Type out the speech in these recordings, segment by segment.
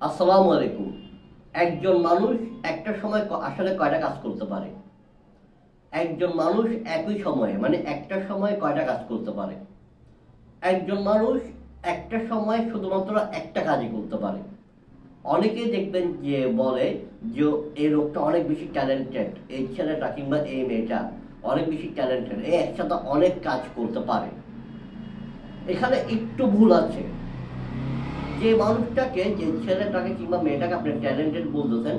আসসালামু আলাইকুম। একজন মানুষ একটা সময় আসলে কয়টা কাজ করতে পারে? একজন মানুষ একই সময়ে মানে একটা সময় কয়টা কাজ করতে পারে? একজন মানুষ একটা সময় শুধুমাত্র একটা কাজই করতে পারে। অনেকেই দেখবেন যে বলে যে এই লোকটা অনেক বেশি ট্যালেন্টেড, এই ছেলেটা কিংবা এই মেয়েটা অনেক বেশি ট্যালেন্টেড, এই একসাথে অনেক কাজ করতে পারে। এখানে একটু ভুল আছে। যে মানুষটাকে, যে ছেলেটাকে কিংবা মেয়েটাকে আপনি ট্যালেন্টেড বলতেছেন,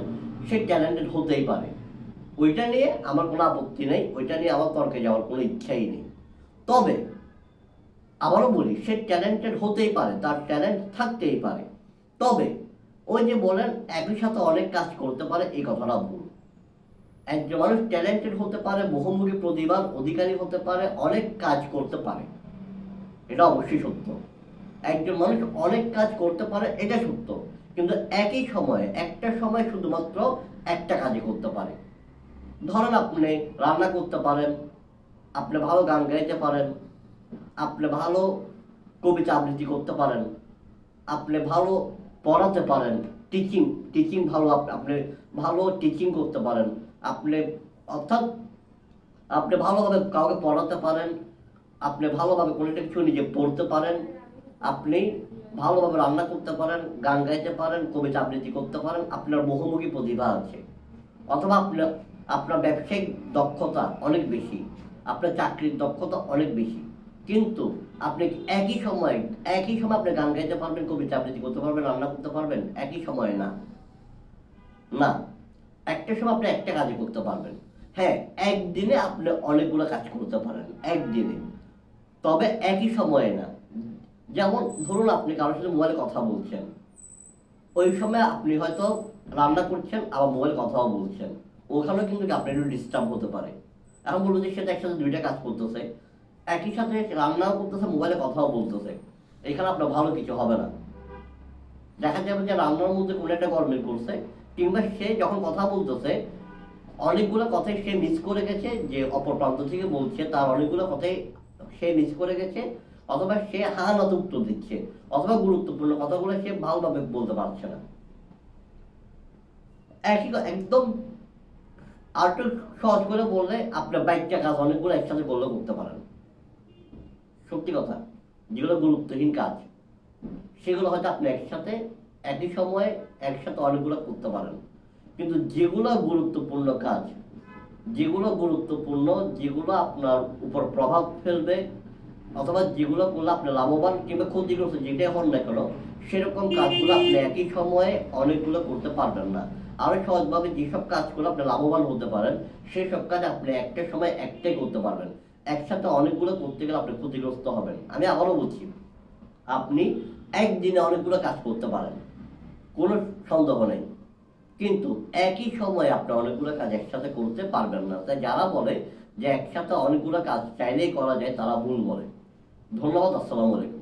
সে ট্যালেন্টেড হতেই পারে। ওইটা নিয়ে আমার কোনো আপত্তি নেই, ওইটা নিয়ে আমার তর্কে যাওয়ার কোনো ইচ্ছাই নেই। তবে আবারও বলি, সে ট্যালেন্টেড হতেই পারে, তার ট্যালেন্ট থাকতেই পারে। তবে ওই যে বলেন একই সাথে অনেক কাজ করতে পারে, এই কথাটা ভুল। একজন মানুষ ট্যালেন্টেড হতে পারে, বহুমুখী প্রতিভার অধিকারী হতে পারে, অনেক কাজ করতে পারে, এটা অবশ্যই সত্য। একজন মানুষ অনেক কাজ করতে পারে, এটা সত্য। কিন্তু একই সময়ে একটা সময় শুধুমাত্র একটা কাজই করতে পারে। ধরেন আপনি রান্না করতে পারেন, আপনি ভালো গান গাইতে পারেন, আপনি ভালো কবিতা আবৃত্তি করতে পারেন, আপনি ভালো পড়াতে পারেন, টিচিং টিচিং ভালো, আপনি ভালো টিচিং করতে পারেন, আপনি অর্থাৎ আপনি ভালোভাবে কাউকে পড়াতে পারেন, আপনি ভালোভাবে কোনো একটা কিছু নিজে পড়তে পারেন, আপনি ভালোভাবে রান্না করতে পারেন, গান গাইতে পারেন, কবিতা আবৃত্তি করতে পারেন, আপনার বহুমুখী প্রতিভা আছে। অথবা আপনার আপনার ব্যবসায়িক দক্ষতা অনেক বেশি, আপনার চাকরির দক্ষতা অনেক বেশি। কিন্তু আপনি একই সময় আপনি গান গাইতে পারবেন, কবিতা আবৃত্তি করতে পারবেন, রান্না করতে পারবেন? একই সময়ে না, না। একটা সময় আপনি একটা কাজই করতে পারবেন। হ্যাঁ, একদিনে আপনি অনেকগুলো কাজ করতে পারেন, একদিনে। তবে একই সময়ে না। যেমন ধরুন আপনি কারোর সাথে মোবাইলে কথা বলছেন, ওই সময় আপনি হয়তো রান্না করছেন, আবার মোবাইলে কথাও বলছেন, ওখানেও কিন্তু আপনার একটু ডিস্টার্ব হতে পারে। এখন বলুন যে সেটা একসাথে দুইটা কাজ করতেছে, একই সাথে রান্নাও করতেছে, মোবাইলে কথাও বলতেছে, এখানে আপনার ভালো কিছু হবে না। দেখা যাবে যে রান্নার মধ্যে কোনো একটা গরমিল করছে, কিংবা সে যখন কথা বলতেছে অনেকগুলো কথাই সে মিস করে গেছে, যে অপর প্রান্ত থেকে বলছে তার অনেকগুলো কথাই সে মিস করে গেছে, অথবা সে হা নত উত্তর দিচ্ছে, অথবা গুরুত্বপূর্ণ কথাগুলো সে ভালোভাবে বলতে পারছে না। একদম আর একটু সহজ করে বললে, আপনার বাইকটা কাজ অনেকগুলো একসাথে করলেও করতে পারেন। সত্যি কথা, যেগুলো গুরুত্বহীন কাজ সেগুলো হয়তো আপনি একই সময়ে একসাথে অনেকগুলো করতে পারেন। কিন্তু যেগুলো গুরুত্বপূর্ণ কাজ, যেগুলো আপনার উপর প্রভাব ফেলবে, অথবা যেগুলো করলে আপনি লাভবান কিংবা ক্ষতিগ্রস্ত যেটাই হন না কেন, সেরকম কাজগুলো আপনি একই সময়ে অনেকগুলো করতে পারবেন না। আরো সহজভাবে যেসব কাজগুলো আপনি লাভবান হতে পারেন, সেসব কাজ আপনি একটা সময় একটাই করতে পারবেন। একসাথে অনেকগুলো করতে গেলে আপনি ক্ষতিগ্রস্ত হবেন। আমি আবারও বলছি, আপনি একদিনে অনেকগুলো কাজ করতে পারেন, কোনো সন্দেহ নেই। কিন্তু একই সময়ে আপনি অনেকগুলো কাজ একসাথে করতে পারবেন না। তাই যারা বলে যে একসাথে অনেকগুলো কাজ চাইলেই করা যায়, তারা ভুল বলে। ধন্যবাদ। আসসালামু আলাইকুম।